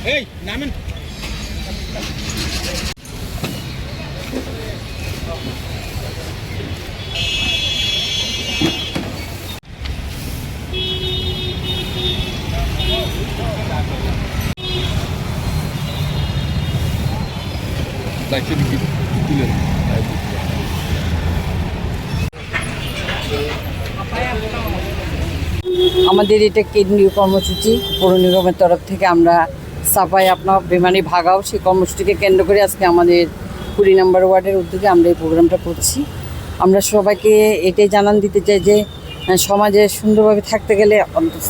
এই নামেন। আমাদের এটা কেন্দ্রীয় কর্মসূচি পৌর নিগমের তরফ থেকে আমরা সাফাই আপনার বেমানি ভাগাও সেই কর্মসূচিকে কেন্দ্র করে আজকে আমাদের 20 নম্বর ওয়ার্ডের উদ্যোগে আমরা এই প্রোগ্রামটা করছি। আমরা সবাইকে এটাই জানান দিতে চাই যে সমাজে সুন্দরভাবে থাকতে গেলে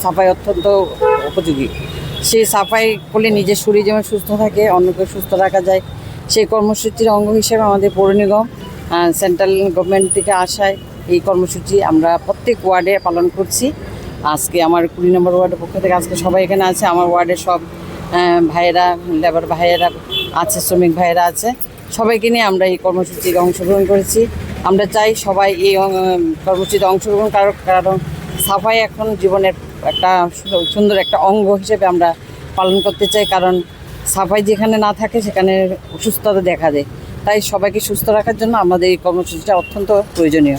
সাফাই অত্যন্ত উপযোগী। সেই সাফাই করলে নিজের শরীর যেমন সুস্থ থাকে, অন্যকে সুস্থ রাখা যায়। সেই কর্মসূচির অঙ্গ হিসেবে আমাদের পৌর নিগম সেন্ট্রাল গভর্নমেন্ট থেকে আসায় এই কর্মসূচি আমরা প্রত্যেক ওয়ার্ডে পালন করছি। আজকে আমার 20 নম্বর ওয়ার্ডের পক্ষ থেকে আজকে সবাই এখানে আছে। আমার ওয়ার্ডের সব ভাইয়েরা, লেবার ভাইয়েরা আছে, শ্রমিক ভাইয়েরা আছে, সবাইকে নিয়ে আমরা এই কর্মসূচিতে অংশগ্রহণ করেছি। আমরা চাই সবাই এই কর্মসূচিতে অংশগ্রহণ কারণ সাফাই এখন জীবনের একটা সুন্দর একটা অঙ্গ হিসেবে আমরা পালন করতে চাই। কারণ সাফাই যেখানে না থাকে সেখানে অসুস্থতা দেখা দেয়। তাই সবাইকে সুস্থ রাখার জন্য আমাদের এই কর্মসূচিটা অত্যন্ত প্রয়োজনীয়।